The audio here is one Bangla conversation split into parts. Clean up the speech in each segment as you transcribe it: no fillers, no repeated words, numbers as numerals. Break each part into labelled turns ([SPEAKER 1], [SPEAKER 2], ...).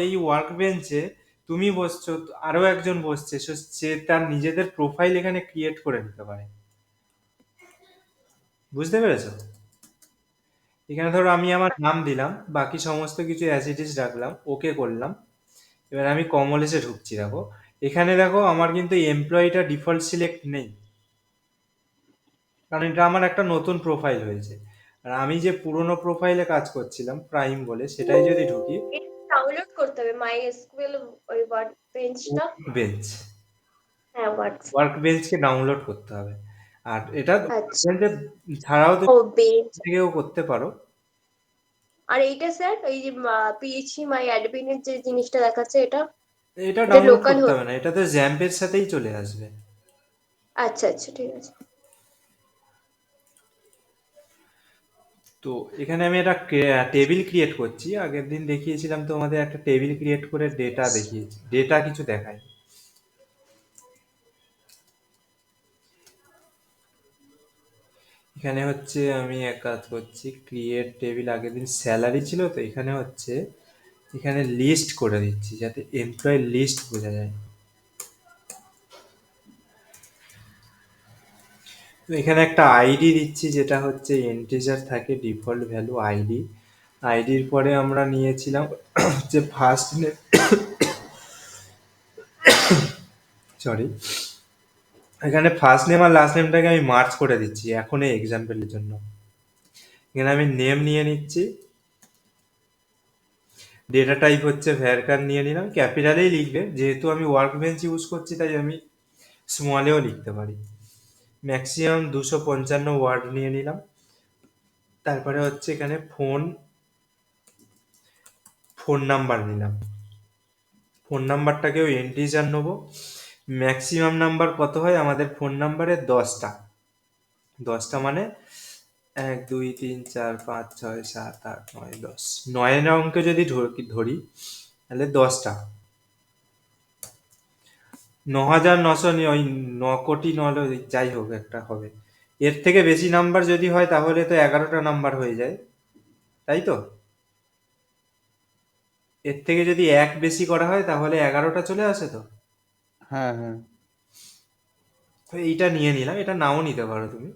[SPEAKER 1] এই ওয়ার্ক বেঞ্চে তুমি বসছো, আরো একজন বসছে, সে তার নিজেদের প্রোফাইল এখানে ক্রিয়েট করে নিতে পারে। বুঝতে পেরেছো? এখানে ধরো আমি আমার নাম দিলাম, বাকি সমস্ত কিছু অ্যাজ ইট ইজ রাখলাম, ওকে করলাম। এবার আমি কমলেশে ঢুকছি, দেখো এখানে দেখো আমার কিন্তু এমপ্লয়িটা ডিফল্ট সিলেক্ট নেই, কারণ এটা আমার একটা নতুন প্রোফাইল হয়েছে। আর আমি যে পুরোনো প্রোফাইলে কাজ করছিলাম প্রাইম বলে, সেটাই যদি ঢুকি,
[SPEAKER 2] এটা ডাউনলোড করতে হবে মাই এসকিউএল ওই ওয়ার্ক বেঞ্চটা।
[SPEAKER 1] বেঞ্চ,
[SPEAKER 2] হ্যাঁ ওয়ার্ক।
[SPEAKER 1] ওয়ার্ক বেঞ্চকে ডাউনলোড করতে হবে। আর এটা
[SPEAKER 2] আচ্ছা।
[SPEAKER 1] বেঞ্চে ছাড়াও
[SPEAKER 2] ও
[SPEAKER 1] তুমি
[SPEAKER 2] বেঞ্চ।
[SPEAKER 1] থেকেও করতে পারো।
[SPEAKER 2] আর এইটা স্যার এই যে পিএইচপি মাই অ্যাডমিনের যে জিনিসটা দেখাচ্ছে এটা,
[SPEAKER 1] এটা
[SPEAKER 2] এটা
[SPEAKER 1] ডাউনলোড
[SPEAKER 2] লোকাল
[SPEAKER 1] করতে হবে
[SPEAKER 2] হচ্ছে?
[SPEAKER 1] না, এটা তো জ্যাম্পের সাথেই চলে আসবে।
[SPEAKER 2] আচ্ছা আচ্ছা ঠিক আছে।
[SPEAKER 1] তো এখানে আমি একটা টেবিল ক্রিয়েট করছি, আগের দিন দেখিয়েছিলাম তোমাদের একটা টেবিল ক্রিয়েট করে ডেটা দেখিয়েছি, ডেটা কিছু দেখায়। এখানে হচ্ছে আমি এক কাজ করছি, ক্রিয়েট টেবিল, আগের দিন স্যালারি ছিল, তো এখানে হচ্ছে এখানে লিস্ট করে দিচ্ছি যাতে এমপ্লয় লিস্ট বোঝা যায়। তো এখানে একটা আইডি দিচ্ছি, যেটা হচ্ছে ইন্টিজার থাকে ডিফল্ট ভ্যালু আইডি। আইডির পরে আমরা নিয়েছিলাম হচ্ছে ফার্স্ট নেম, সরি, এখানে ফার্স্ট নেম আর লাস্ট নেমটাকে আমি মার্চ করে দিচ্ছি এখন এই এক্সাম্পলের জন্য। এখানে আমি নেম নিয়ে নিচ্ছি, ডেটা টাইপ হচ্ছে ভ্যারকার নিয়ে নিলাম, ক্যাপিটালেই লিখবে, যেহেতু আমি ওয়ার্ক বেঞ্চ ইউজ করছি তাই আমি স্মলেও লিখতে পারি। ম্যাক্সিমাম 255 ওয়ার্ড নিয়ে নিলাম। তারপরে হচ্ছে এখানে ফোন, ফোন নাম্বার নিলাম, ফোন নাম্বারটাকেও ইন্টিজার নেবো। ম্যাক্সিমাম নাম্বার কত হয় আমাদের ফোন নাম্বারে? 10টা। 10টা মানে 1 2 3 4 5 6 7 8 9 10, 9 অঙ্কে যদি ধরি তাহলে 10টা, 9,900, ওই 9 কোটি, নহলে যাই হোক একটা হবে। এর থেকে বেশি নাম্বার যদি হয় তাহলে তো 11টা নাম্বার হয়ে যায়, তাই তো? এর থেকে যদি এক বেশি করা হয় তাহলে 11টা চলে আসে তো।
[SPEAKER 3] হ্যাঁ হ্যাঁ।
[SPEAKER 1] তো এইটা নিয়ে নিলাম, এটা নাও নিতে পারো তুমি।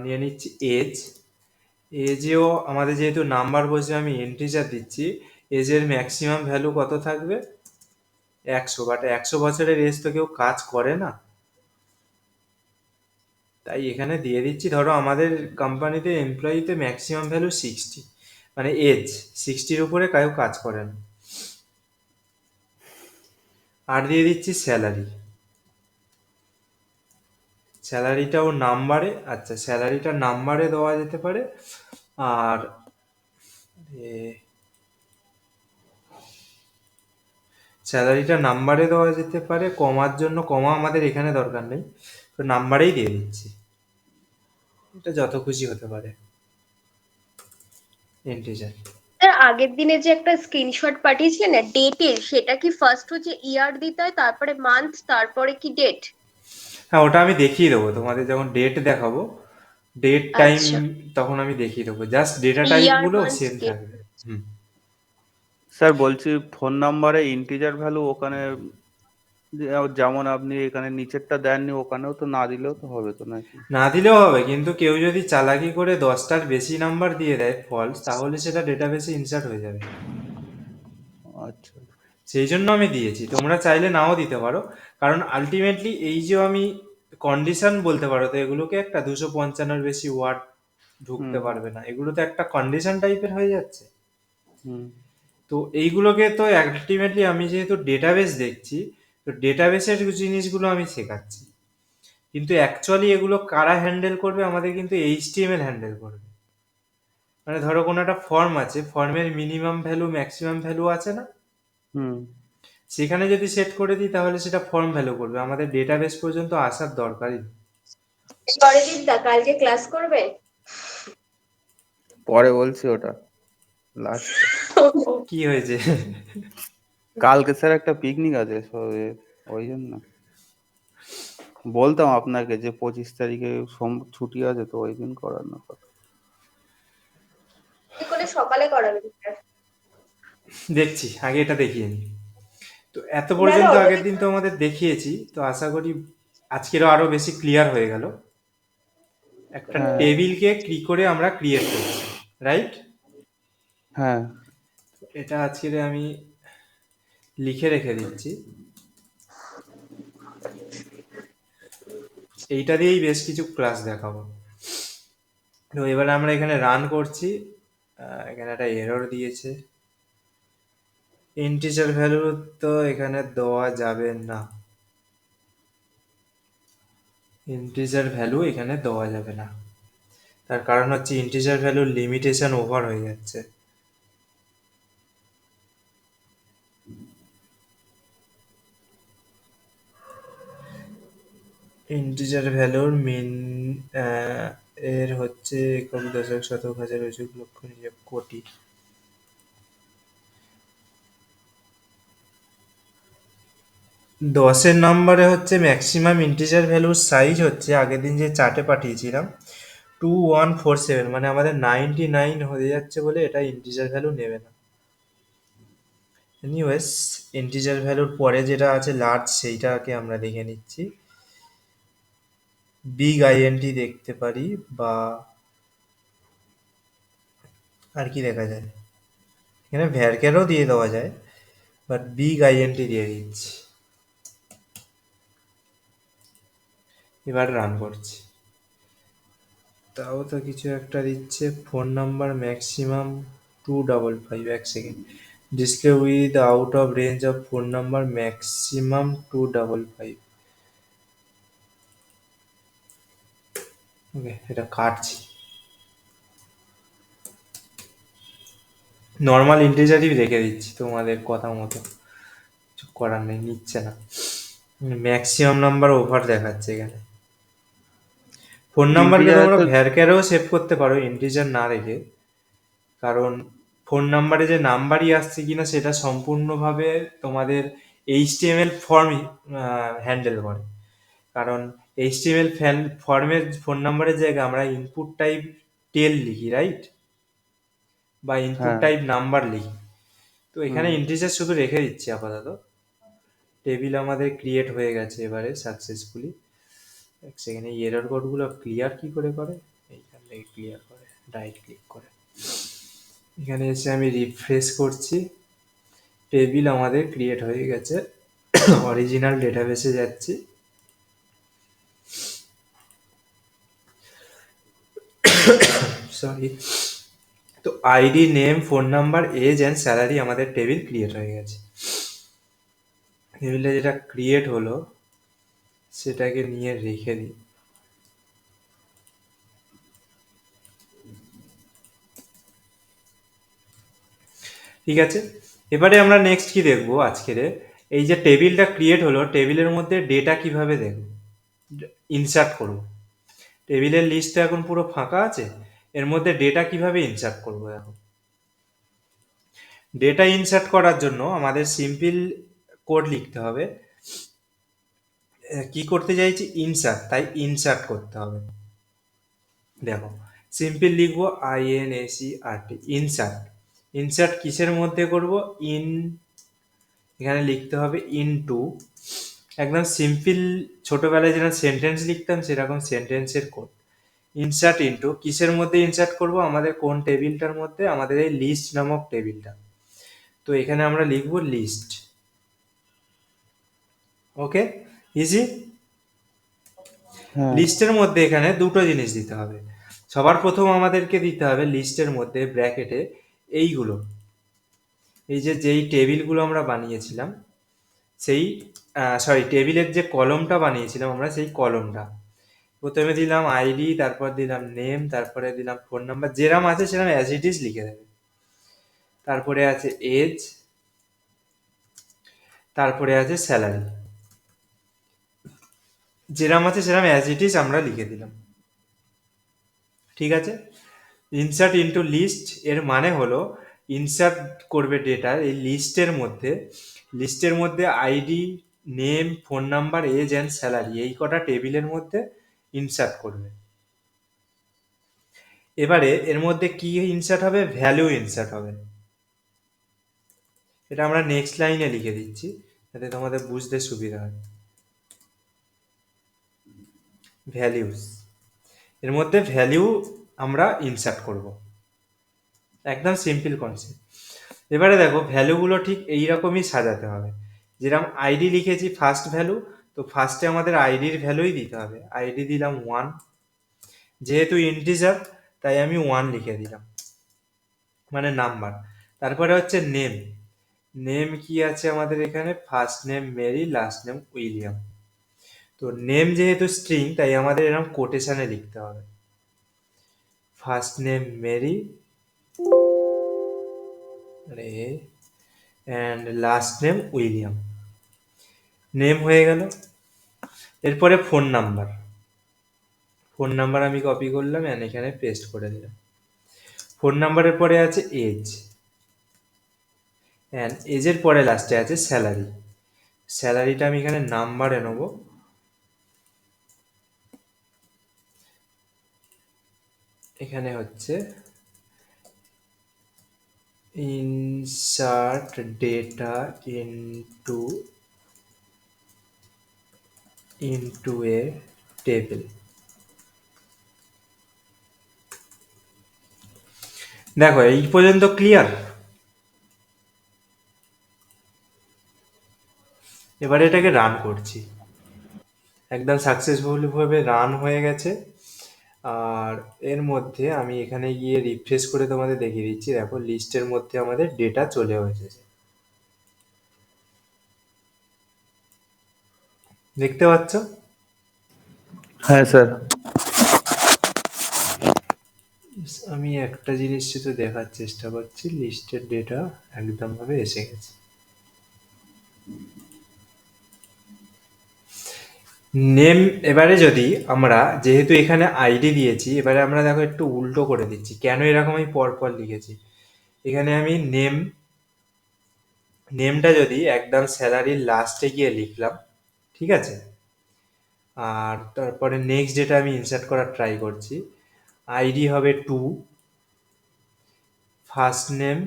[SPEAKER 1] নিয়ে নিচ্ছি এজ। এজেও আমাদের যেহেতু নাম্বার বসে আমি ইন্টিজার দিচ্ছি, এজের ম্যাক্সিমাম ভ্যালু কত থাকবে? 100, বাট 100 বছরের এজ তো কেউ কাজ করে না, তাই এখানে দিয়ে দিচ্ছি। ধরো আমাদের কোম্পানিতে এমপ্লয়িতে ম্যাক্সিমাম ভ্যালু 60, মানে এজ 60-র উপরে কেউ কাজ করে না। আর দিয়ে দিচ্ছি স্যালারি, স্যালারিটাও নাম্বারে, আচ্ছা স্যালারিটা নাম্বারে দেওয়া যেতে পারে। আর স্যালারিটা নাম্বারে দেওয়া যেতে পারে, কমার জন্য কমা আমাদের এখানে দরকার নেই, তো নাম্বারেই দিয়ে দিচ্ছি, এটা যত খুশি হতে পারে ইন্টিজার।
[SPEAKER 2] স্যার আগের দিনে যে একটা স্ক্রিনশট পাঠিয়েছিলেন না ডেটের, সেটা কি ফার্স্ট হচ্ছে ইয়ার দিতে হয়, তারপরে মান্থ, তারপরে কি ডেট?
[SPEAKER 1] হ্যাঁ, ওটা আমি দেখিয়ে দেবো তোমাদের যখন ডেট দেখাবো, ডেট টাইম,
[SPEAKER 2] আচ্ছা।
[SPEAKER 1] তখন আমি দেখিয়ে দেবো, জাস্ট ডেটা
[SPEAKER 2] ইয়ার
[SPEAKER 1] টাইপগুলো
[SPEAKER 2] মান্থ
[SPEAKER 1] সেম
[SPEAKER 2] ডেট।
[SPEAKER 1] থাকবে। হুম।
[SPEAKER 3] স্যার বলছি ফোন নাম্বারে ইন্টিজার ভ্যালু ওখানে যেমন আপনি এখানে নিচেরটা দেননি, ওখানেও তো না দিলেও তো হবে তো নাকি?
[SPEAKER 1] না দিলেও হবে, কিন্তু কেউ যদি চালাকি করে 10টার বেশি নাম্বার দিয়ে দেয় ফলস, তাহলে সেটা ডেটাবেসে ইনসার্ট হয়ে যাবে।
[SPEAKER 3] আচ্ছা।
[SPEAKER 1] সেই জন্য আমি দিয়েছি, তোমরা চাইলে নাও দিতে পারো, কারণ আলটিমেটলি এই যে আমি কন্ডিশন বলতে পারো, তো এগুলোকে একটা 255-এর বেশি ওয়ার্ড ঢুকতে
[SPEAKER 3] হুম
[SPEAKER 1] পারবে না, এগুলো তো একটা কন্ডিশন টাইপের হয়ে যাচ্ছে।
[SPEAKER 3] হুম।
[SPEAKER 1] তো এইগুলোকে তো আলটিমেটলি আমি যেহেতু ডেটাবেস দেখছি, তো ডেটাবেসের জিনিসগুলো আমি শেখাচ্ছি, কিন্তু অ্যাকচুয়ালি এগুলো কারা হ্যান্ডেল করবে? আমাদের কিন্তু এইচটিএমএল হ্যান্ডেল করবে। মানে ধরো কোনো একটা ফর্ম আছে, ফর্মের মিনিমাম ভ্যালু ম্যাক্সিমাম ভ্যালু আছে না,
[SPEAKER 3] হুম।
[SPEAKER 1] সেখানে যদি সেট করে দিই তাহলে সেটা ফর্ম ভ্যালু করবে, আমাদের ডেটাবেস পর্যন্ত আসার দরকারই নেই।
[SPEAKER 2] পরের দা কালকে ক্লাস করবে?
[SPEAKER 3] পরে বলছি ওটা লাস্টে।
[SPEAKER 1] কি হয়েছে?
[SPEAKER 3] কালকে স্যার একটা পিকনিক আছে ওই জন্য বলতাম আপনাকে যে 25 তারিখে ছুটি আছে, তো ওই দিন করার না কথা।
[SPEAKER 2] কি করে সকালে করাবেন স্যার?
[SPEAKER 1] দেখছি, আগে এটা দেখিয়ে নিই। তো এত
[SPEAKER 2] না না
[SPEAKER 1] পর্যন্ত আগের
[SPEAKER 2] অবশ্যই।
[SPEAKER 1] দিন তো আমাদের দেখিয়েছি, তো আশা করি আজকেরও আরো বেশি ক্লিয়ার হয়ে গেল। একটা
[SPEAKER 3] হ্যাঁ
[SPEAKER 1] টেবিলকে কি করে আমরা ক্রিয়েট করছি, রাইট?
[SPEAKER 3] হ্যাঁ
[SPEAKER 1] এটা আজকের আমি লিখে রেখে দিচ্ছি। এইটা দিয়েই বেশ কিছু ক্লাস দেখাবো। তো এবার আমরা এখানে রান করছি। এখানে একটা এরর দিয়েছে, ইন্টিজার ভ্যালু তো এখানে দেওয়া যাবে না, ইন্টিজার ভ্যালু এখানে দেওয়া যাবে না। তার কারণ হচ্ছে ইন্টিজার ভ্যালুর লিমিটেশন ওভার হয়ে যাচ্ছে। ইন্টিজার ভ্যালুর মিন এর হচ্ছে একক, দশক, শতক, হাজার, অযুগ, লক্ষ, নিযুগ, কোটি। 10-এর নম্বরে হচ্ছে ম্যাক্সিমাম ইন্টিজার ভ্যালুর সাইজ হচ্ছে, আগের দিন যে চার্টে পাঠিয়েছিলাম, 2147, মানে আমাদের 99 হয়ে যাচ্ছে বলে এটা ইন্টিজার ভ্যালু নেবে না। এনিওয়েজ, ইন্টিজার ভ্যালুর পরে যেটা আছে লার্জ, সেইটাকে আমরা দেখে নিচ্ছি। বিগ আইএনটি দেখতে পারি, বা আর কি দেখা যায়, এখানে ভ্যারক্যারও দিয়ে দেওয়া যায়, বাট বিগ আইএনটি দিয়ে দিচ্ছি। এবার রান করছি, তাও তো কিছু একটা দিচ্ছে। ফোন নাম্বার ম্যাক্সিমাম 255, এক second. Display with out of range of phone number maximum 255। ওকে, এটা কাটছি। নর্মাল ইন্টিজারই রেখে দিচ্ছি তোমাদের কথা মতো, কিছু করার নেই, নিচ্ছে না। ম্যাক্সিমাম নাম্বার ওভার দেখাচ্ছে এখানে। ফোন নাম্বারকে
[SPEAKER 3] ইন্টিজারে
[SPEAKER 1] তোমরা
[SPEAKER 3] তো
[SPEAKER 1] ভ্যারক্যারেও সেভ করতে পারো ইন্টিজার না রেখে, কারণ ফোন নাম্বারে যে নাম্বারই আসছে কিনা সেটা সম্পূর্ণভাবে তোমাদের এইচটিএমএল ফর্মই হ্যান্ডেল করে। কারণ এইচটিএমএল ফর্মের ফোন নাম্বারের জায়গায় আমরা ইনপুট টাইপ টেল লিখি, রাইট? বা ইনপুট
[SPEAKER 3] হ্যাঁ
[SPEAKER 1] টাইপ নাম্বার লিখি। তো এখানে
[SPEAKER 3] হুম
[SPEAKER 1] ইন্টিজার শুধু রেখে দিচ্ছি আপাতত। টেবিল আমাদের ক্রিয়েট হয়ে গেছে এবারে সাকসেসফুলি। এক সেকেন্ড, এই এরর কোডগুলো ক্লিয়ার কি করে করে, এইখান থেকে ক্লিয়ার করে রাইট ক্লিক করে। এখানে এসে আমি রিফ্রেশ করছি, টেবিল আমাদের ক্রিয়েট হয়ে গেছে। অরিজিনাল ডেটাবেসে যাচ্ছি। সরি। তো ID, name, phone number, age and salary আমাদের টেবিল ক্রিয়েট হয়ে গেছে। টেবিলটা যেটা ক্রিয়েট হলো সেটাকে নিয়ে রেখে দিই। ঠিক আছে, এবারে আমরা নেক্সট কি দেখবো আজকের, এই যে টেবিলটা ক্রিয়েট হলো, টেবিলের মধ্যে ডেটা কিভাবে দেখব, ইনসার্ট করব। টেবিলের লিস্টটা এখন পুরো ফাঁকা আছে, এর মধ্যে ডেটা কিভাবে ইনসার্ট করব এখন। ডেটা ইনসার্ট করার জন্য আমাদের সিম্পল কোড লিখতে হবে। কি করতে চাইছি, ইনসার্ট, তাই ইনসার্ট করতে হবে। দেখো, সিম্পল লিখবো INSERT, ইনসার্ট। ইনসার্ট কিসের মধ্যে করব, ইন, এখানে লিখতে হবে ইনটু, একদম সিম্পল, ছোটবেলায় যেরকম সেন্টেন্স লিখতাম সেরকম সেন্টেন্সের কোড। ইনসার্ট ইনটু কিসের মধ্যে ইনসার্ট করব, আমাদের কোন টেবিলটার মধ্যে, আমাদের এই লিস্ট নামক টেবিলটা। তো এখানে আমরা লিখব লিস্ট। ওকে, ইজি।
[SPEAKER 3] হ্যাঁ
[SPEAKER 1] লিস্টের মধ্যে এখানে দুটো জিনিস দিতে হবে। সবার প্রথম আমাদেরকে দিতে হবে লিস্টের মধ্যে ব্র্যাকেটে এইগুলো, এই যে যেই টেবিলগুলো আমরা বানিয়েছিলাম, সেই সরি, টেবিলের যে কলমটা বানিয়েছিলাম আমরা, সেই কলমটা প্রথমে দিলাম আইডি, তারপর দিলাম নেম, তারপরে দিলাম ফোন নাম্বার, যেরাম আছে সেরাম অ্যাজ ইট ইজ লিখে দেবে। তারপরে আছে এজ, তারপরে আছে স্যালারি, যেরাম আছে সেরাম অ্যাজ ইট ইজ আমরা লিখে দিলাম। ঠিক আছে। ইনসার্ট ইনটু লিস্ট এর মানে হলো ইনসার্ট করবে ডেটা এই লিস্টের মধ্যে, লিস্টের মধ্যে ID, name, phone number, age and salary, এই কটা টেবিলের মধ্যে ইনসার্ট করবে। এবারে এর মধ্যে কি ইনসার্ট হবে, ভ্যালু ইনসার্ট হবে। এটা আমরা নেক্সট লাইনে লিখে দিচ্ছি যাতে তোমাদের বুঝতে সুবিধা হয়। ভ্যালিউস, এর মধ্যে ভ্যালু আমরা ইনসার্ট করব, একদম সিম্পল কনসেপ্ট। এবারে দেখো ভ্যালুগুলো ঠিক এইরকমই সাজাতে হবে, যেরকম আইডি লিখেছি ফার্স্ট ভ্যালু, তো ফার্স্টে আমাদের আইডির ভ্যালুই দিতে হবে। আইডি দিলাম 1, যেহেতু ইন্টিজার তাই আমি 1 লিখে দিলাম, মানে নাম্বার। তারপরে হচ্ছে নেম, নেম কি আছে আমাদের এখানে, first name Mary, last name William. তো নেম যেহেতু স্ট্রিং তাই আমাদের এরকম কোটেশনে লিখতে হবে, ফার্স্ট নেম মেরি রে and last name William. Name হয়ে গেল। এরপরে ফোন নাম্বার, ফোন নাম্বার আমি কপি করলাম অ্যান্ড এখানে পেস্ট করে দিলাম। ফোন নাম্বারের পরে আছে এজ, অ্যান্ড এজের পরে লাস্টে আছে স্যালারি। স্যালারিটা আমি এখানে নাম্বারে নেব, এখানে হচ্ছে insert data into a table. দেখো এই পর্যন্ত ক্লিয়ার। এবারে এটাকে রান করছি, একদম সাকসেসফুলি ভাবে রান হয়ে গেছে। আর এর মধ্যে আমি এখানে গিয়ে রিফ্রেশ করে তোমাদের দেখিয়ে দিচ্ছি, দেখো লিস্টের মধ্যে আমাদের ডেটা চলে এসেছে, দেখতে পাচ্ছ?
[SPEAKER 3] হ্যাঁ স্যার।
[SPEAKER 1] আমি একটা জিনিস শুধু দেখার চেষ্টা করছি, লিস্টের ডেটা একদম ভাবে এসে গেছে। নেম, এবারে যদি আমরা যেহেতু এখানে আইডি দিয়েছি, এবারে আমরা দেখো একটু উল্টো করে দিচ্ছি, কেন এরকম আমি পরপর লিখেছি। এখানে আমি নেমটা যদি একদম স্যালারির লাস্টে গিয়ে লিখলাম, ঠিক আছে। আর তারপরে নেক্সট ডেটা আমি ইনসার্ট করার ট্রাই করছি, আইডি হবে 2, first name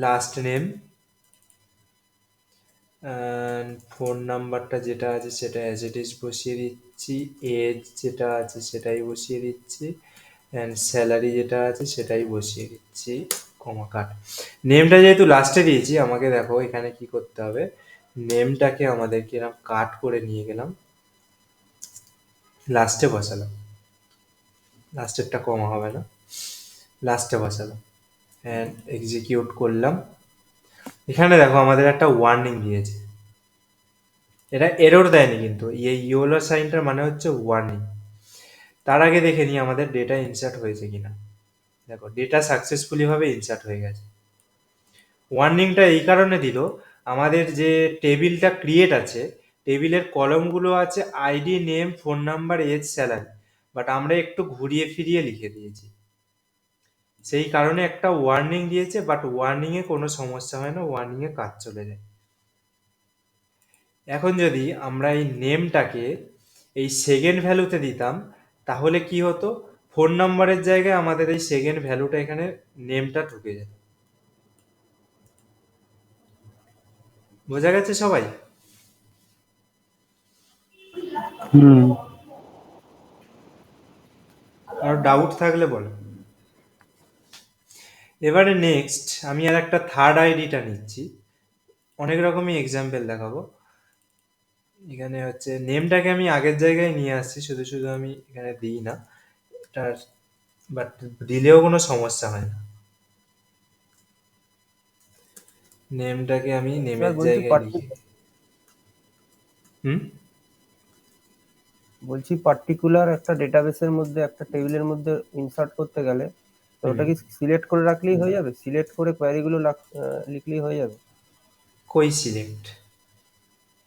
[SPEAKER 1] last name, phone নাম্বারটা যেটা আছে সেটা অ্যাজ ইট ইজ বসিয়ে দিচ্ছি, এজ যেটা আছে সেটাই বসিয়ে দিচ্ছি, অ্যান্ড স্যালারি যেটা আছে সেটাই বসিয়ে দিচ্ছি, কমা কাট। নেমটা যেহেতু লাস্টে দিয়েছি, আমাকে দেখো এখানে কি করতে হবে, নেমটাকে আমাদেরকে এরকম কাট করে নিয়ে গেলাম, লাস্টে বসালাম, লাস্টেরটা কমা হবে না, লাস্টে বসালাম অ্যান্ড এক্সিকিউট করলাম। এখানে দেখো আমাদের একটা ওয়ার্নিং দিয়েছে, এটা এরর দেয়নি কিন্তু, এই ইয়েলো সাইনটার মানে হচ্ছে ওয়ার্নিং। তার আগে দেখে নিই আমাদের ডেটা ইনসার্ট হয়েছে কিনা। দেখো ডেটা সাকসেসফুলি ভাবে ইনসার্ট হয়ে গেছে। ওয়ার্নিংটা এই কারণে দিল, আমাদের যে টেবিলটা ক্রিয়েট আছে, টেবিলের কলমগুলো আছে ID, name, phone number, age, salary, but আমরা একটু ঘুরিয়ে ফিরিয়ে লিখে দিয়েছি, সেই কারণে একটা ওয়ার্নিং দিয়েছে। বাট ওয়ার্নিংয়ে কোনো সমস্যা হয় না, ওয়ার্নিংয়ে কাজ চলে যায়। এখন যদি আমরা এই নেমটাকে এই সেকেন্ড ভ্যালুতে দিতাম, তাহলে কি হতো, ফোন নাম্বারের জায়গায় আমাদের এই সেকেন্ড ভ্যালুটা এখানে নেমটা ঢুকে যেত। বোঝা গেছে সবাই?
[SPEAKER 3] হুম।
[SPEAKER 1] আর ডাউট থাকলে বলো। এবারে নেক্সট আমি আর একটা থার্ড আইডিটা নিচ্ছি, অনেক রকমই এক্সাম্পল দেখাবো। এখানে হচ্ছে নেমটাকে আমি আগের জায়গায় নিয়ে আসছি, শুধু শুধু আমি এখানে দিই না এটার, বাট দিলেও কোনো সমস্যা হয় না। নেমটাকে আমি
[SPEAKER 4] স্যার
[SPEAKER 1] নেমের
[SPEAKER 4] বলছি
[SPEAKER 1] জায়গায় লিখি। হুম,
[SPEAKER 4] পার্টিকুলার একটা ডেটাবেসের মধ্যে একটা টেবিলের মধ্যে ইনসার্ট করতে গেলে তো ওটা কি সিলেক্ট করে রাখলেই হয়ে যাবে, সিলেক্ট করে কোয়ারিগুলো লিখলেই হয়ে যাবে?
[SPEAKER 1] কই সিলেক্ট?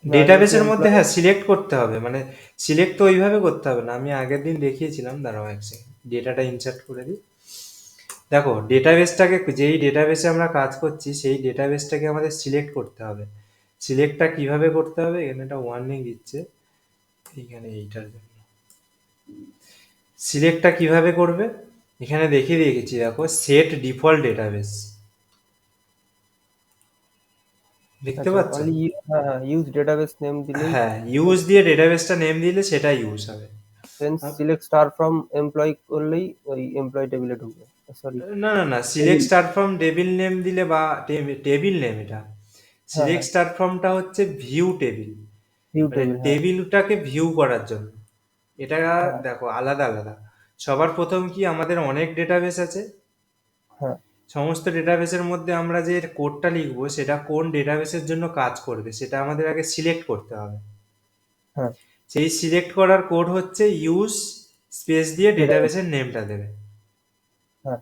[SPEAKER 4] না যেহেতু
[SPEAKER 1] ডেটাবেসের মধ্যে
[SPEAKER 4] এমপ্লয়।
[SPEAKER 1] হ্যাঁ সিলেক্ট করতে হবে, মানে সিলেক্ট তো ওইভাবে করতে হবে না, আমি আগের দিন দেখিয়েছিলাম, দাঁড়াও এক সেকেন্ড ডেটাটা ইনসার্ট করে দিই। দেখো ডেটাবেসটাকে, যেই ডেটাবেসে আমরা কাজ করছি সেই ডেটাবেসটাকে আমাদের সিলেক্ট করতে হবে। সিলেক্টটা কিভাবে করতে হবে, এখানে একটা ওয়ার্নিং দিচ্ছে এইখানে এইটার জন্য। সিলেক্টটা কিভাবে করবে এখানে দেখিয়ে দিয়েছি, দেখো সেট ডিফল্ট ডেটাবেস, দেখতে
[SPEAKER 4] আচ্ছা,
[SPEAKER 1] পাচ্ছ?
[SPEAKER 4] অনলি হ্যাঁ হ্যাঁ, ইউজ ডেটাবেস নেম দিলেই
[SPEAKER 1] হ্যাঁ, ইউজ দিয়ে ডেটাবেসটা নেম দিলে সেটা ইউজ হবে।
[SPEAKER 4] দেন
[SPEAKER 1] আপ-
[SPEAKER 4] সিলেক্ট স্টার ফ্রম এমপ্লয়ি করলেই ওই এমপ্লয়ি টেবিলে ঢুকবে। সরি,
[SPEAKER 1] না না না, select
[SPEAKER 4] table.
[SPEAKER 1] Star from table name দিলে বা টেবিল নেম, এটা
[SPEAKER 4] হ্যাঁ
[SPEAKER 1] সিলেক্ট
[SPEAKER 4] হ্যাঁ,
[SPEAKER 1] স্টার ফ্রমটা হচ্ছে ভিউ টেবিল,
[SPEAKER 4] ভিউ
[SPEAKER 1] মানে
[SPEAKER 4] টেবিল, হ্যাঁ
[SPEAKER 1] টেবিলটাকে ভিউ করার জন্য। এটা
[SPEAKER 4] হ্যাঁ
[SPEAKER 1] দেখো আলাদা আলাদা। সবার প্রথম কি, আমাদের অনেক ডেটাবেস আছে,
[SPEAKER 4] হ্যাঁ
[SPEAKER 1] সমস্ত ডেটাবেসের মধ্যে আমরা যে কোডটা লিখবো সেটা কোন ডেটাবেসের জন্য কাজ করবে সেটা আমাদের আগে সিলেক্ট করতে হবে।
[SPEAKER 4] হ্যাঁ,
[SPEAKER 1] সেই সিলেক্ট করার কোড হচ্ছে ইউজ স্পেস দিয়ে
[SPEAKER 4] ডেটাবেস,
[SPEAKER 1] ডেটাবেসের নেমটা দেবে।
[SPEAKER 4] হ্যাঁ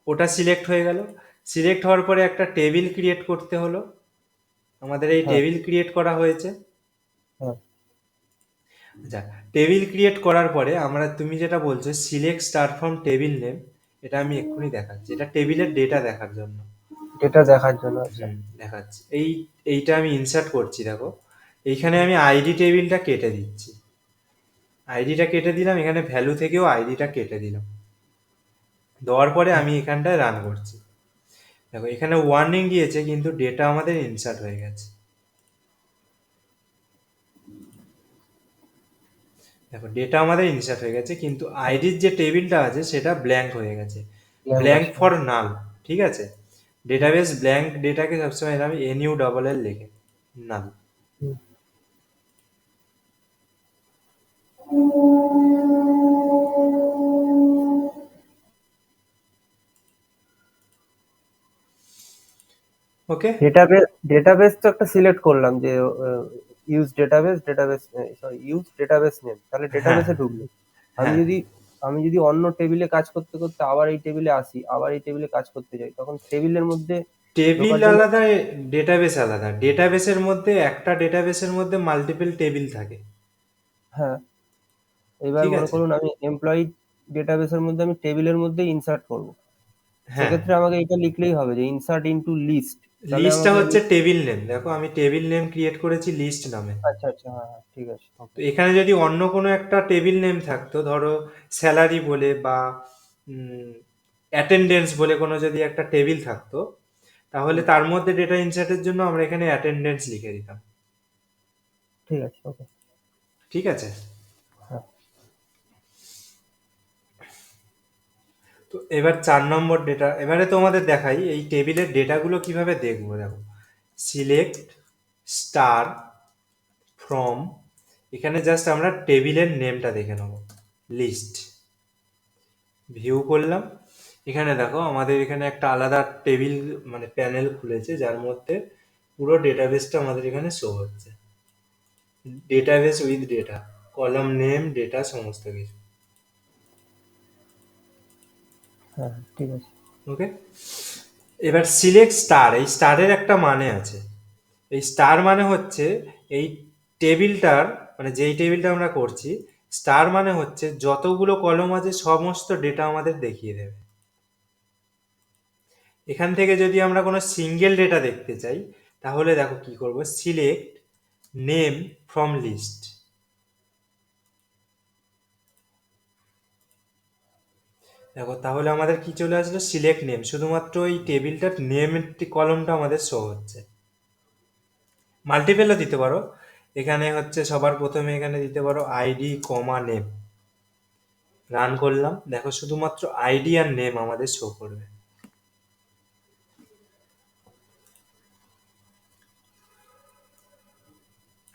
[SPEAKER 1] ওটা সিলেক্ট হয়ে গেল। সিলেক্ট হওয়ার পরে একটা টেবিল ক্রিয়েট করতে হলো, আমাদের এই
[SPEAKER 4] হ্যাঁ
[SPEAKER 1] টেবিল ক্রিয়েট করা হয়েছে।
[SPEAKER 4] হ্যাঁ
[SPEAKER 1] আচ্ছা, টেবিল ক্রিয়েট করার পরে আমরা, তুমি যেটা বলছো select star from table name, এটা আমি এক্ষুনি দেখাচ্ছি, এটা টেবিলের ডেটা দেখার জন্য।
[SPEAKER 4] ডেটা দেখার জন্য, আচ্ছা।
[SPEAKER 1] দেখাচ্ছি, এইটা আমি ইনসার্ট করছি, দেখো এইখানে আমি আইডি টেবিলটা কেটে দিচ্ছি, আইডিটা কেটে দিলাম, এখানে ভ্যালু থেকেও আইডিটা কেটে দিলাম, দেওয়ার পরে আমি এখানটায় রান করছি। দেখো এখানে ওয়ার্নিং দিয়েছে কিন্তু ডেটা আমাদের ইনসার্ট হয়ে গেছে। দেখো ডেটা আমাদের ইনসার্ট হয়ে গেছে কিন্তু আইডির যে টেবিলটা আছে সেটা ব্ল্যাঙ্ক হয়ে গেছে,
[SPEAKER 4] ব্ল্যাঙ্ক
[SPEAKER 1] ব্ল্যাঙ্ক
[SPEAKER 4] আছে,
[SPEAKER 1] ফর নাল। ঠিক আছে, ডেটাবেস ব্ল্যাঙ্ক ডেটাকে সবসময় আমি এনইউ ডবল এল লিখে নাল।
[SPEAKER 4] হুম।
[SPEAKER 1] ওকে,
[SPEAKER 4] ডেটাবেস, ডেটাবেস তো একটা সিলেক্ট করলাম যে use database, sorry use database name, তাহলে
[SPEAKER 1] হ্যাঁ
[SPEAKER 4] ডেটাবেসে ঢুকলো। আমি
[SPEAKER 1] হ্যাঁ,
[SPEAKER 4] যদি আমি যদি অন্য টেবিলে কাজ করতে করতে আবার এই টেবিলে আসি, আবার এই টেবিলে কাজ করতে যাই, তখন টেবিলের মধ্যে
[SPEAKER 1] টেবিল
[SPEAKER 4] ঢোকার জন্য,
[SPEAKER 1] আলাদা, ডেটাবেস আলাদা। ডেটাবেসের মধ্যে একটা ডেটাবেসের মধ্যে মাল্টিপল টেবিল থাকে।
[SPEAKER 4] হ্যাঁ, এবার
[SPEAKER 1] ঠিক
[SPEAKER 4] মনে
[SPEAKER 1] আছে,
[SPEAKER 4] করুন আমি এমপ্লয়ি ডেটাবেসের মধ্যে আমি টেবিলের মধ্যে ইনসার্ট করব,
[SPEAKER 1] হ্যাঁ,
[SPEAKER 4] সেক্ষেত্রে আমাকে এটা লিখলেই হবে যে ইনসার্ট ইনটু লিস্ট। তাহলে
[SPEAKER 1] লিস্টটা
[SPEAKER 4] আমাকে আমি,
[SPEAKER 1] হচ্ছে টেবিল নেম, দেখো আমি টেবিল নেম ক্রিয়েট করেছি লিস্ট নামে।
[SPEAKER 4] আচ্ছা আচ্ছা, হ্যাঁ হ্যাঁ, ঠিক আছে,
[SPEAKER 1] তো
[SPEAKER 4] ওকে।
[SPEAKER 1] এখানে যদি অন্য কোনো একটা টেবিল নেম থাকতো, ধরো স্যালারি বলে বা অ্যাটেন্ডেন্স বলে কোনো যদি একটা টেবিল থাকতো, তাহলে
[SPEAKER 4] হুম,
[SPEAKER 1] তার মধ্যে ডেটা ইনসার্টের জন্য আমরা এখানে অ্যাটেন্ডেন্স লিখে দিতাম।
[SPEAKER 4] ঠিক আছে, ওকে।
[SPEAKER 1] ঠিক আছে,
[SPEAKER 4] হ্যাঁ
[SPEAKER 1] তো এবার 4 নম্বর ডেটা, এবারে তোমাদের দেখাই এই টেবিলের ডেটাগুলো কিভাবে দেখবো। দেখো সিলেক্ট স্টার ফ্রম, এখানে জাস্ট আমরা টেবিলের নেমটা দেখে নেবো, লিস্ট, ভিউ করলাম। এখানে দেখো আমাদের এখানে একটা আলাদা টেবিল মানে প্যানেল খুলেছে যার মধ্যে পুরো ডেটাবেসটা আমাদের এখানে শো হচ্ছে, database with data, column name data সমস্ত কিছু।
[SPEAKER 4] হ্যাঁ, ঠিক আছে।
[SPEAKER 1] ওকে, এবার সিলেক্ট স্টার, এই স্টারের একটা মানে আছে। এই স্টার মানে হচ্ছে এই টেবিলটার, মানে যেই টেবিলটা আমরা করছি, স্টার মানে হচ্ছে যতগুলো কলম আছে সমস্ত ডেটা আমাদের দেখিয়ে দেবে। এখান থেকে যদি আমরা কোনো সিঙ্গেল ডেটা দেখতে চাই তাহলে দেখো কি করব, সিলেক্ট নেম ফ্রম লিস্ট। দেখো তাহলে আমাদের কি চলে আসলো, সিলেক্ট নেম, শুধুমাত্র এই টেবিলটার নেম কলমটা আমাদের শো হচ্ছে। মাল্টিপেলও দিতে পারো, এখানে হচ্ছে সবার প্রথমে এখানে দিতে পারো আইডি কমা নেম, রান করলাম, দেখো শুধুমাত্র আইডি আর নেম আমাদের শো করবে।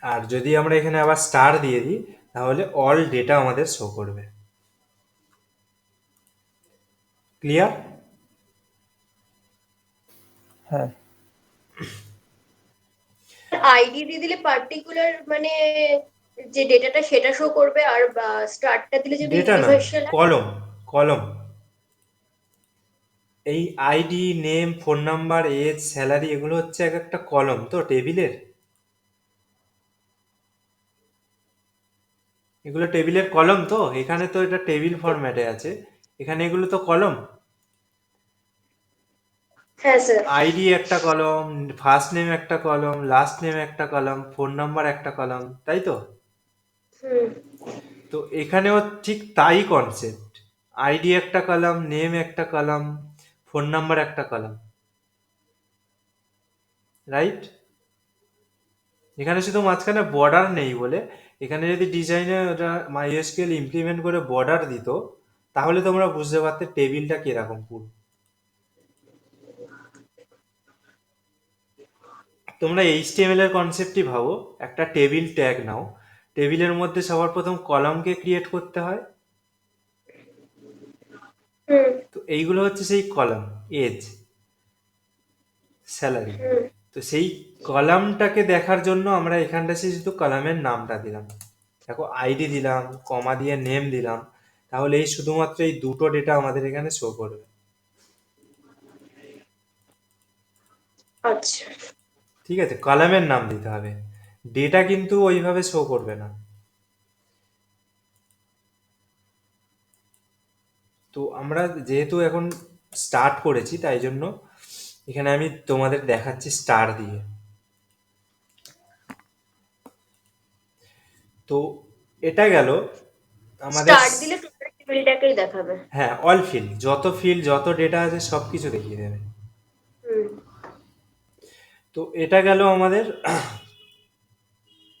[SPEAKER 1] আর যদি আমরা এখানে আবার স্টার দিয়ে দিই তাহলে অল ডেটা আমাদের শো করবে। ক্লিয়ার?
[SPEAKER 4] হ্যাঁ,
[SPEAKER 2] আইডি দিয়ে দিলে পার্টিকুলার মানে যে ডেটাটা সেটা শো করবে, আর স্টার্টটা দিলে যদি
[SPEAKER 1] ডেটা নয়,
[SPEAKER 2] ইউনিভার্সাল।
[SPEAKER 1] Column, column. এই ID name phone number age salary এগুলো হচ্ছে এক একটা কলম তো টেবিলের, এগুলো টেবিলের কলম, তো এখানে তো এটা টেবিল ফরম্যাটে আছে, এখানে এগুলো তো কলম।
[SPEAKER 2] হ্যাঁ স্যার।
[SPEAKER 1] আইডি একটা কলম, ফার্স্ট নেম একটা কলম, লাস্ট নেম একটা কলম, ফোন নাম্বার একটা কলম, তাই তো?
[SPEAKER 2] হুম।
[SPEAKER 1] তো এখানেও ঠিক তাই কনসেপ্ট, আইডি একটা কলম, নেম একটা কলম, ফোন নাম্বার একটা কলম, রাইট? এখানে শুধু মাঝখানে বর্ডার নেই বলে, এখানে যদি ডিজাইনে ওটা MySQL ইমপ্লিমেন্ট করে বর্ডার দিত, তাহলে তোমরা বুঝতে পারতে টেবিলটা কিরকম পুরো। তোমরা HTML এর কনসেপ্টই ভাবো, একটা টেবিল ট্যাগ নাও, টেবিলের মধ্যে সবার প্রথম কলামকে ক্রিয়েট করতে হয়,
[SPEAKER 2] হুম।
[SPEAKER 1] তো এইগুলো হচ্ছে সেই কলাম, এজ, স্যালারি।
[SPEAKER 2] হুম।
[SPEAKER 1] তো সেই কলামটাকে দেখার জন্য আমরা এখানটা শুধু কলামের নামটা দিলাম, দেখো আইডি দিলাম, কমা দিয়ে নেম দিলাম, তাহলে এই শুধুমাত্র এই দুটো ডেটা আমাদের এখানে শো করবে।
[SPEAKER 2] আচ্ছা।
[SPEAKER 1] ঠিক আছে, কলামের নাম দিতে হবে, ডেটা কিন্তু ওইভাবে শো করবে না। তো আমরা যেহেতু এখন স্টার্ট করেছি, তাই জন্য এখানে আমি তোমাদের দেখাচ্ছি স্টার দিয়ে। তো এটা গেল আমাদের,
[SPEAKER 2] স্টার্ট দিলে টোটাল টেবিলটাকেই দেখাবে।
[SPEAKER 1] হ্যাঁ, ফিল্ড যত ডেটা আছে সব কিছু দেখিয়ে দেবে।
[SPEAKER 2] হুম।
[SPEAKER 1] তো এটা গেল আমাদের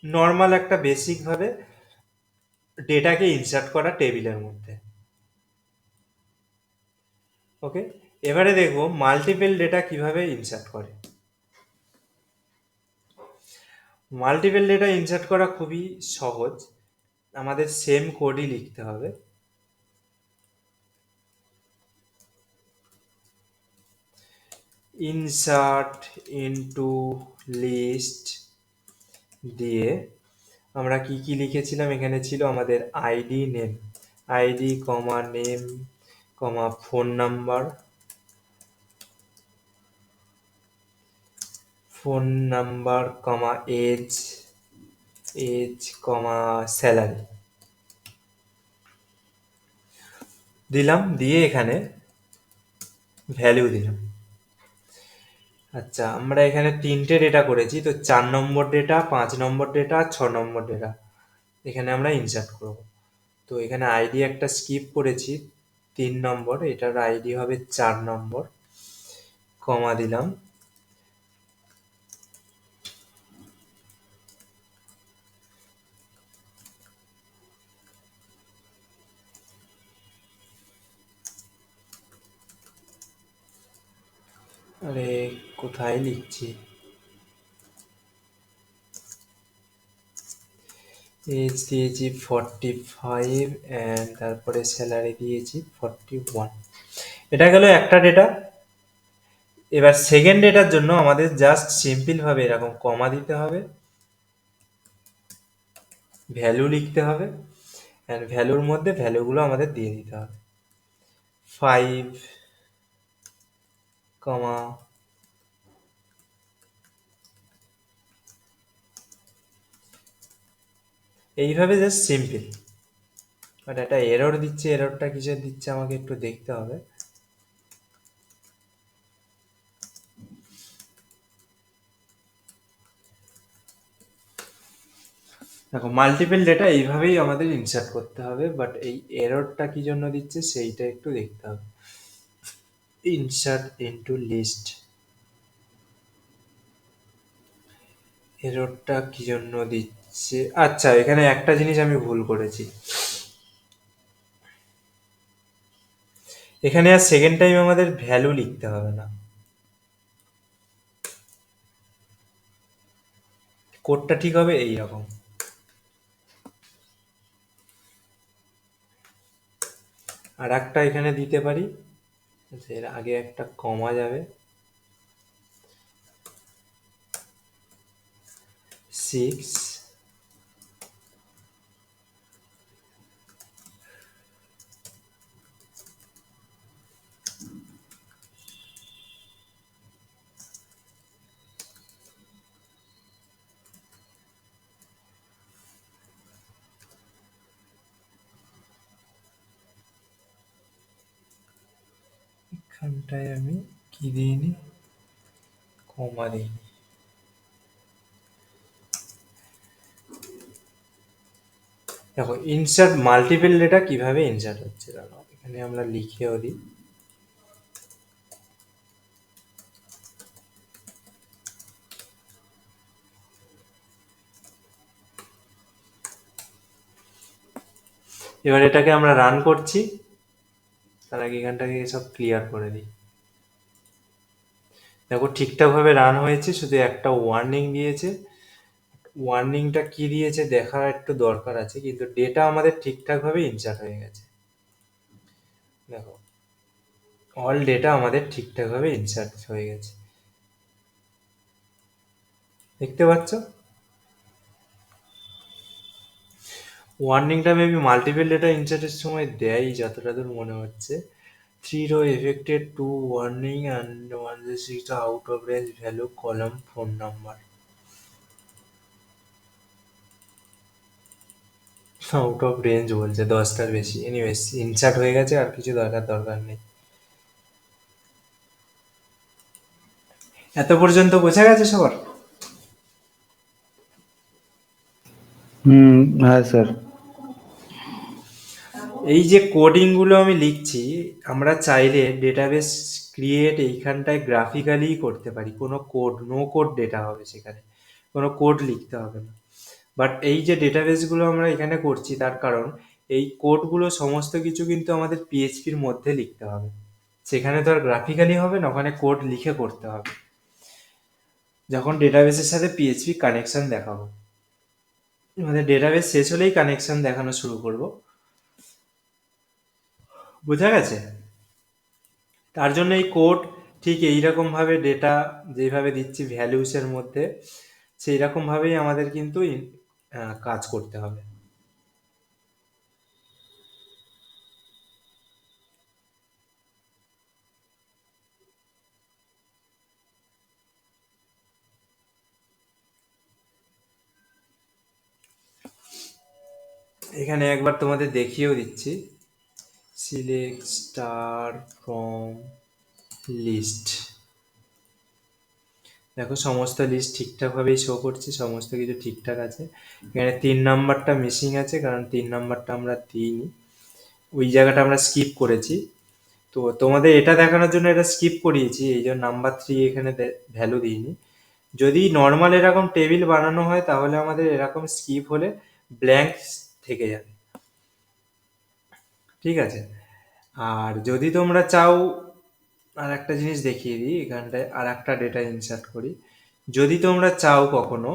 [SPEAKER 1] নর্মাল একটা বেসিক ভাবে ডেটাকে ইনসার্ট করা টেবিলের মধ্যে। ওকে, এবারে দেখবো মাল্টিপল ডেটা কিভাবে ইনসার্ট করে। মাল্টিপল ডেটা ইনসার্ট করা খুবই সহজ, আমাদের সেম কোডই লিখতে হবে। ইনসার্ট ইনটু লিস্ট দিয়ে আমরা কি কি লিখেছিলাম, এখানে ছিল আমাদের ID name, ID comma name comma phone number, phone number comma age, age comma salary দিলাম, দিয়ে এখানে ভ্যালু দিলাম। আচ্ছা, আমরা এখানে তিনটে ডেটা করেছি, তো 4 নম্বর ডেটা, 5 নম্বর ডেটা আর 6 নম্বর ডেটা এখানে আমরা ইনসার্ট করব। তো এখানে আইডি একটা স্কিপ করেছি, 3 নম্বর, এটার আইডি হবে 4 নম্বর, কমা দিলাম, আরে কোথায় লিখছি, এজ দিয়েছি 45 অ্যান্ড তারপরে স্যালারি দিয়েছি 41। এটা গেল একটা ডেটা। এবার সেকেন্ড ডেটার জন্য আমাদের জাস্ট সিম্পল ভাবে এরকম কমা দিতে হবে, ভ্যালু লিখতে হবে, অ্যান্ড ভ্যালুর মধ্যে ভ্যালুগুলো আমাদের দিয়ে দিতে হবে, 5 কমা এইভাবে জাস্ট সিম্পল। বাট একটা এরর দিচ্ছে, এররটা কিসের দিচ্ছে আমাকে একটু দেখতে হবে। দেখো মাল্টিপল ডেটা এইভাবেই আমাদের ইনসার্ট করতে হবে, বাট এই এররটা কি জন্য দিচ্ছে সেইটা একটু দেখতে হবে। ইনসার্ট ইনটু লিস্ট, এররটা কি জন্য দিচ্ছে, আচ্ছা এখানে একটা জিনিস আমি ভুল করেছি, এখানে আর সেকেন্ড টাইম আমাদের ভ্যালু লিখতে হবে না, কোডটা ঠিক হবে এইরকম। আর একটা এখানে দিতে পারি, এর আগে একটা কমা যাবে, 6 এখানটায় আমি কি দিইনি, কমা দিইনি। দেখো ইনসার্ট মাল্টিপল ডেটা কিভাবে ইনসার্ট হচ্ছে, দেখো এখানে আমরা লিখেও দিই, এবার এটাকে আমরা রান করছি, তার আগে এখানটাকে সব ক্লিয়ার করে দিই। দেখো ঠিকঠাকভাবে রান হয়েছে, শুধু একটা ওয়ার্নিং দিয়েছে। ওয়ার্নিংটা কি দিয়েছে দেখার একটু দরকার আছে, কিন্তু ডেটা আমাদের ঠিকঠাকভাবে ইনসার্ট হয়ে গেছে। দেখো অল ডেটা আমাদের ঠিকঠাকভাবে ইনসার্ট হয়ে গেছে, দেখতে পাচ্ছ? ওয়ার্নিংটা মেবি মাল্টিপল ডেটা ইনসার্টের সময় দেয় যতটা দূর মনে হচ্ছে। 3 row affected, 2 warning and 106 out of range value column phone number. Out of range বলছে, 10টার বেশি। এনিওয়েজ ইনসার্ট হয়ে গেছে, আর কিছু দরকার নেই। এত পর্যন্ত বোঝা গেছে সবার?
[SPEAKER 3] হ্যাঁ স্যার।
[SPEAKER 1] এই যে কোডিংগুলো আমি লিখছি, আমরা চাইলে ডেটাবেস ক্রিয়েট এইখানটায় গ্রাফিক্যালি করতে পারি, কোনো কোড, নো কোড ডেটা হবে সেখানে, কোনো কোড লিখতে হবে না। বাট এই যে ডেটাবেসগুলো আমরা এখানে করছি, তার কারণ এই কোডগুলো সমস্ত কিছু কিন্তু আমাদের পিএইচপির মধ্যে লিখতে হবে। সেখানে তো আর গ্রাফিক্যালি হবে না, ওখানে কোড লিখে করতে হবে। যখন ডেটাবেসের সাথে পিএইচপি কানেকশন দেখাবো, আমাদের ডেটাবেস শেষ হলেই কানেকশন দেখানো শুরু করব। বোঝা গেছে? তার জন্য এই কোড ঠিক এইরকম ভাবে ডেটা যেভাবে দিচ্ছি ভ্যালুসের মধ্যে, সেই রকম ভাবেই আমাদের কিন্তু কাজ করতে হবে। এখানে একবার তোমাদের দেখিয়েও দিচ্ছি, সিলেক্ট স্টার ফ্রম লিস্ট। দেখো সমস্ত লিস্ট ঠিকঠাকভাবেই শো করছে, সমস্ত কিছু ঠিকঠাক আছে। এখানে 3 নাম্বারটা মিসিং আছে, কারণ 3 নাম্বারটা আমরা দিইনি, ওই জায়গাটা আমরা স্কিপ করেছি। তো তোমাদের এটা দেখানোর জন্য এটা স্কিপ করিয়েছি, এই জন্য নাম্বার 3 এখানে ভ্যালু দিইনি। যদি নর্মাল এরকম টেবিল বানানো হয়, তাহলে আমাদের এরকম স্কিপ হলে ব্ল্যাঙ্ক থেকে যাবে, ঠিক আছে? আর যদি তোমরা চাও, আর একটা জিনিস দেখিয়ে দিই, এখানটায় আর একটা ডেটা ইনসার্ট করি। যদি তোমরা চাও কখনো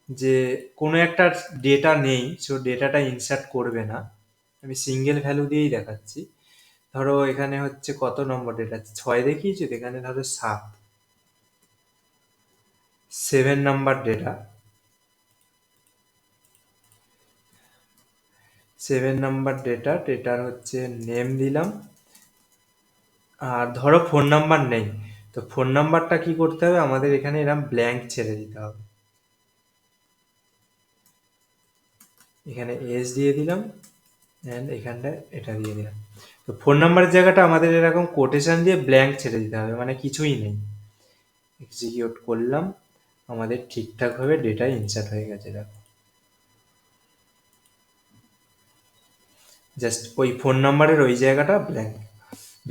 [SPEAKER 1] যে কোনো একটা ডেটা নেই, সো ডেটাটা ইনসার্ট করবে না, আমি সিঙ্গেল ভ্যালু দিয়েই দেখাচ্ছি। ধরো এখানে হচ্ছে কত নম্বর ডেটা, 6 দেখিয়েছি, তো এখানে ধরো 7 নাম্বার ডেটা, 7 নাম্বার ডেটার হচ্ছে নেম দিলাম। আর ধরো ফোন নাম্বার নেই, তো ফোন নাম্বারটা কি করতে হবে, আমাদের এখানে এরকম ব্ল্যাঙ্ক ছেড়ে দিতে হবে। এখানে এস দিয়ে দিলাম, অ্যান্ড এখানটায় এটা দিয়ে দিলাম। তো ফোন নাম্বারের জায়গাটা আমাদের এরকম কোটেশন দিয়ে ব্ল্যাঙ্ক ছেড়ে দিতে হবে, মানে কিছুই নেই। এক্সিকিউট করলাম, আমাদের ঠিকঠাকভাবে ডেটা ইনসার্ট হয়ে গেছে। দেখো জাস্ট ওই ফোন নাম্বারের ওই জায়গাটা ব্ল্যাঙ্ক,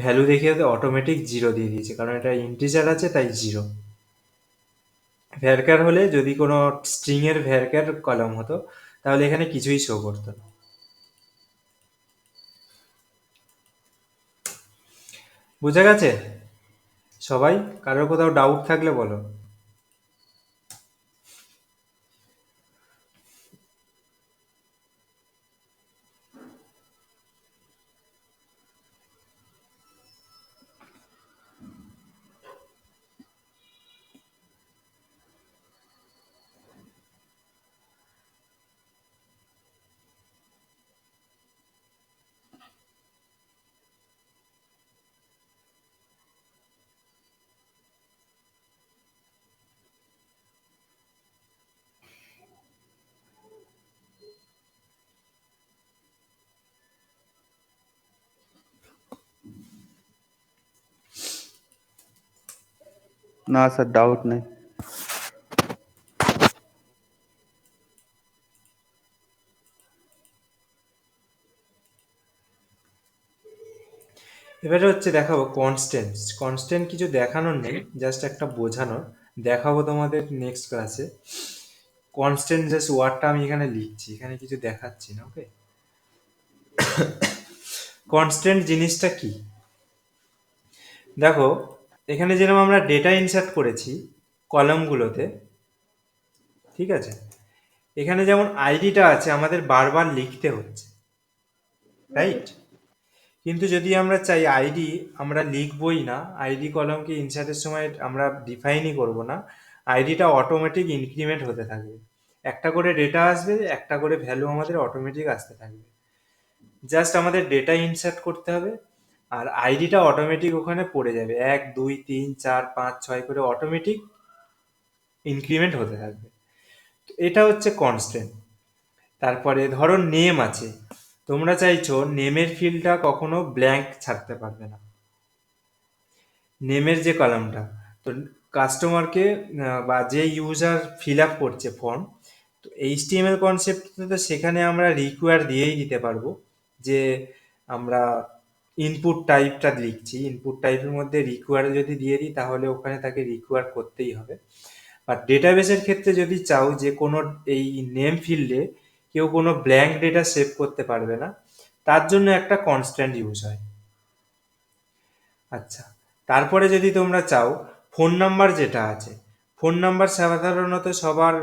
[SPEAKER 1] ভ্যালু দেখিয়ে অটোমেটিক 0 দিয়ে দিয়েছে, কারণ এটা ইন্টিজার আছে তাই 0। ভ্যারকার হলে, যদি কোনো স্ট্রিং এর ভ্যারকার কলম হতো, তাহলে এখানে কিছুই শো করতো না। বুঝা গেছে সবাই? কারোর কোথাও ডাউট থাকলে বলো।
[SPEAKER 3] না স্যার, ডাউট নেই।
[SPEAKER 1] এবারে হচ্ছে দেখাবো কনস্ট্যান্ট। কনস্ট্যান্ট কিছু দেখানোর নেই, জাস্ট একটা বোঝানোর। দেখাবো তোমাদের নেক্সট ক্লাসে। কনস্ট্যান্ট জাস্ট ওয়ার্ডটা আমি এখানে লিখছি, এখানে কিছু দেখাচ্ছি না। ওকে, কনস্ট্যান্ট জিনিসটা কি? দেখো, এখানে যেরকম আমরা ডেটা ইনসার্ট করেছি কলামগুলোতে, ঠিক আছে, এখানে যেমন আইডিটা আছে আমাদের বারবার লিখতে হচ্ছে, রাইট? কিন্তু যদি আমরা চাই আইডি আমরা লিখবই না, আইডি কলমকে ইনসার্টের সময় আমরা ডিফাইনই করব না, আইডিটা অটোমেটিক ইনক্রিমেন্ট হতে থাকবে, একটা করে ডেটা আসবে, একটা করে ভ্যালু আমাদের অটোমেটিক আসতে থাকবে। জাস্ট আমাদের ডেটা ইনসার্ট করতে হবে আর আইডিটা অটোমেটিক ওখানে পড়ে যাবে, 1 2 3 4 5 6 করে অটোমেটিক ইনক্রিমেন্ট হতে থাকবে। তো এটা হচ্ছে কনস্ট্যান্ট। তারপরে ধরো নেম আছে, তোমরা চাইছো নেমের ফিল্ডটা কখনো ব্ল্যাঙ্ক ছাড়তে পারবে না, নেমের যে কলামটা, তো কাস্টমারকে বা যে ইউজার ফিল আপ করছে ফর্ম, তো এইচটিএমএল কনসেপ্টে তো সেখানে আমরা রিকোয়ার দিয়েই দিতে পারবো যে আমরা ইনপুট টাইপটা লিখছি, ইনপুট টাইপের মধ্যে রিকোয়ার যদি দিয়ে দিই তাহলে ওখানে তাকে রিকোয়ার করতেই হবে। আর ডেটাবেসের ক্ষেত্রে যদি চাও যে কোনো এই নেম ফিল্ডে কেউ কোনো ব্ল্যাঙ্ক ডেটা সেভ করতে পারবে না, তার জন্য একটা কনস্ট্যান্ট ইউজ হয়। আচ্ছা, তারপরে যদি তোমরা চাও ফোন নাম্বার যেটা আছে, ফোন নাম্বার সাধারণত সবার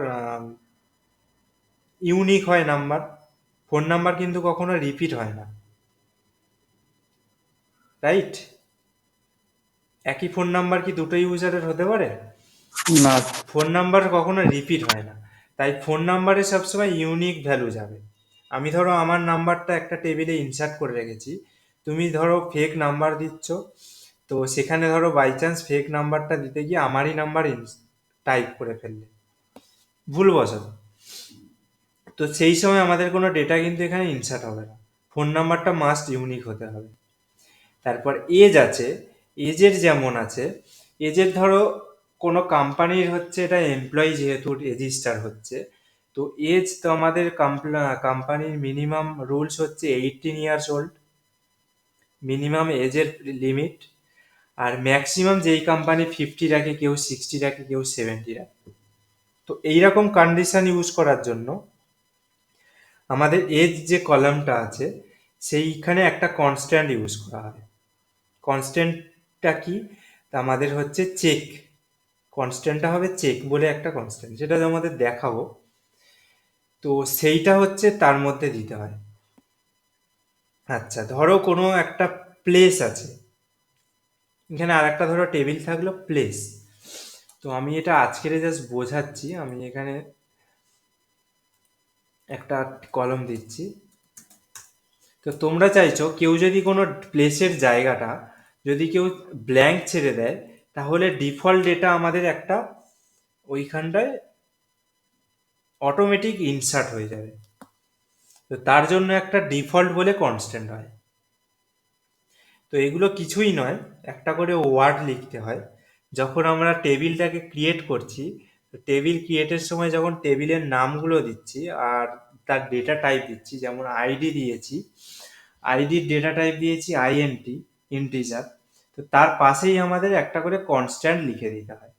[SPEAKER 1] ইউনিক হয় নাম্বার, ফোন নাম্বার কিন্তু কখনো রিপিট হয় না, রাইট? একই ফোন নাম্বার কি দুটো ইউজারের হতে পারে?
[SPEAKER 3] না।
[SPEAKER 1] ফোন নাম্বার কখনো রিপিট হয় না, তাই ফোন নাম্বারে সবসময় ইউনিক ভ্যালু যাবে। আমি ধরো আমার নাম্বারটা একটা টেবিলে ইনসার্ট করে রেখেছি, তুমি ধরো ফেক নাম্বার দিচ্ছ, তো সেখানে ধরো বাই চান্স ফেক নাম্বারটা দিতে গিয়ে আমারই নাম্বার টাইপ করে ফেললে ভুলবশত, তো সেই সময় আমাদের কোনো ডেটা কিন্তু এখানে ইনসার্ট হবে না, ফোন নাম্বারটা মাস্ট ইউনিক হতে হবে। তারপর এজ আছে, এজের যেমন আছে, এজের ধরো কোনো কোম্পানির হচ্ছে এটা এমপ্লয়ি যেহেতু রেজিস্টার হচ্ছে, তো এজ তো আমাদের কোম্পানির মিনিমাম রুলস হচ্ছে 18 ইয়ার্স ওল্ড, মিনিমাম এজের লিমিট। আর ম্যাক্সিমাম যেই কোম্পানি 50 রাখে, কেউ 60 রাখে, কেউ 70 রাখে। তো এইরকম কন্ডিশন ইউজ করার জন্য আমাদের এজ যে কলামটা আছে সেইখানে একটা কনস্ট্যান্ট ইউজ করা হয়। কনস্ট্যান্টটা কি? তা আমাদের হচ্ছে চেক, কনস্ট্যান্টটা হবে চেক বলে একটা কনস্ট্যান্ট, যেটা আমাদের দেখাবো, তো সেইটা হচ্ছে তার মধ্যে দিতে হয়। আচ্ছা, ধরো কোনো একটা প্লেস আছে, এখানে আর একটা ধরো টেবিল থাকলো প্লেস, তো আমি এটা আজকের জাস্ট বোঝাচ্ছি, আমি এখানে একটা কলম দিচ্ছি। তো তোমরা চাইছো কেউ যদি কোনো প্লেসের জায়গাটা যদি কেউ ব্ল্যাঙ্ক ছেড়ে দেয়, তাহলে ডিফল্ট ডেটা আমাদের একটা ওইখানটায় অটোমেটিক ইনসার্ট হয়ে যাবে, তো তার জন্য একটা ডিফল্ট বলে কনস্ট্যান্ট হয়। তো এগুলো কিছুই নয়, একটা করে ওয়ার্ড লিখতে হয়। যখন আমরা টেবিলটাকে ক্রিয়েট করছি, তো টেবিল ক্রিয়েটের সময় যখন টেবিলের নামগুলো দিচ্ছি আর তার ডেটা টাইপ দিচ্ছি, যেমন আইডি দিয়েছি, আইডির ডেটা টাইপ দিয়েছি আইএনটি, ইন্টিজার, তো তার পাশেই আমাদের একটা করে কনস্ট্যান্ট লিখে দিতে হয়।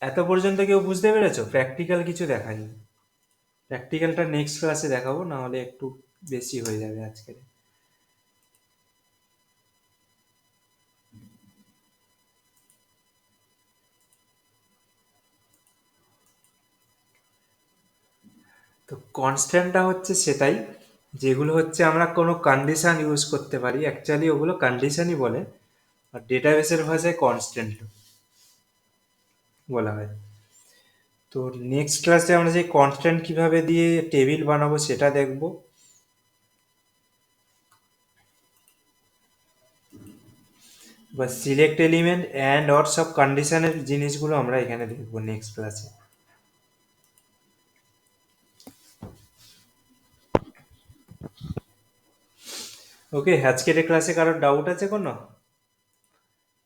[SPEAKER 1] এত পর্যন্ত কেউ বুঝতে পেরেছো? প্র্যাকটিক্যাল কিছু দেখায়নি, প্র্যাকটিক্যালটা নেক্সট ক্লাসে দেখাবো, না হলে একটু বেশি হয়ে যাবে আজকের। তো কনস্ট্যান্টটা হচ্ছে সেটাই, যেগুলো হচ্ছে আমরা কোনো কন্ডিশন ইউজ করতে পারি, অ্যাকচুয়ালি ওগুলো কন্ডিশনই বলে, আর ডেটাবেসের ভাষায় কনস্ট্যান্ট বলা হয়। তো নেক্সট ক্লাসে আমরা যে কনস্ট্যান্ট কিভাবে দিয়ে টেবিল বানাবো সেটা দেখব। বা সিলেক্ট এলিমেন্ট অ্যান্ড অর সব কন্ডিশনের জিনিসগুলো আমরা এখানে দেখবো নেক্সট ক্লাসে। ওকে, আজকের এই ক্লাসে কারোর ডাউট আছে কোনো?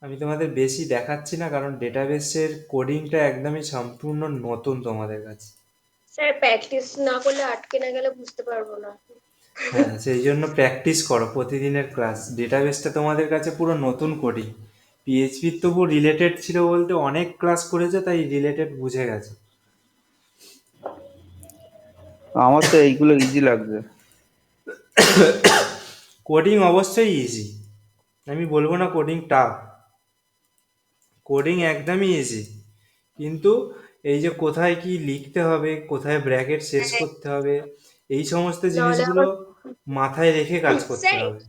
[SPEAKER 1] আমি তোমাদের বেশি দেখাচ্ছি না, কারণ ডেটাবেসের কোডিংটা একদমই সম্পূর্ণ নতুন তোমাদের কাছে।
[SPEAKER 2] স্যার প্র্যাকটিস না করলে আটকে না গেলে বুঝতে পারবো না।
[SPEAKER 1] হ্যাঁ, সেই জন্য প্র্যাকটিস করো প্রতিদিনের ক্লাস, ডেটাবেসটা তোমাদের কাছে পুরো নতুন কোডিং, পিএইচপির তবু রিলেটেড ছিল বলতে অনেক ক্লাস করেছে, তাই রিলেটেড বুঝে গেছে।
[SPEAKER 3] আমার তো এইগুলো ইজি লাগছে।
[SPEAKER 1] কোডিং অবশ্যই ইজি, আমি বলবো না কোডিং টাফ, কোডিং একদমই ইজি, কিন্তু এই যে কোথায় কি লিখতে হবে, কোথায় ব্র্যাকেট শেষ করতে হবে, এই সমস্ত
[SPEAKER 2] নাহলে
[SPEAKER 1] জিনিসগুলো
[SPEAKER 2] আবার
[SPEAKER 1] মাথায় রেখে কাজ করতে
[SPEAKER 2] স্যার
[SPEAKER 1] হবে।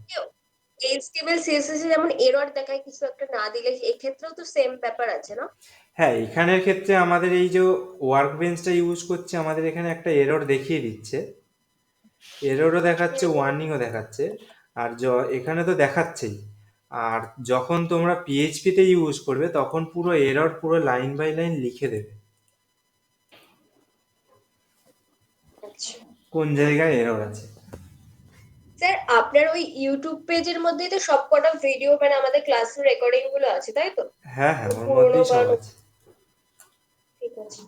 [SPEAKER 2] এইচটিএমএল সিএসএস এ যেমন এরর দেখায় কিছু একটা না দিলে, এক্ষেত্রেও তো সেম ব্যাপার আছে না?
[SPEAKER 1] হ্যাঁ, এখানের ক্ষেত্রে আমাদের এই যে ওয়ার্ক বেঞ্চটা ইউজ করছে, আমাদের এখানে একটা এরর দেখিয়ে দিচ্ছে, এররও দেখাচ্ছে, ওয়ার্নিংও দেখাচ্ছে, আর এখানে তো দেখাচ্ছেই। আর যখন তোমরা পিএইচপিতে ইউজ করবে তখন পুরো এরর পুরো লাইন বাই লাইন লিখে দেবে
[SPEAKER 2] আচ্ছা
[SPEAKER 1] কোন জায়গায় এরর আছে।
[SPEAKER 2] স্যার, আপনার ওই ইউটিউব পেজের মধ্যেই তো সবকটা ভিডিও মানে আমাদের ক্লাসের রেকর্ডিং গুলো আছে, তাই তো?
[SPEAKER 1] হ্যাঁ হ্যাঁ, ওর
[SPEAKER 2] পুরোনো
[SPEAKER 1] মধ্যেই
[SPEAKER 2] বা
[SPEAKER 1] সব
[SPEAKER 2] নতুন?
[SPEAKER 1] আছে।
[SPEAKER 2] ঠিক আছে।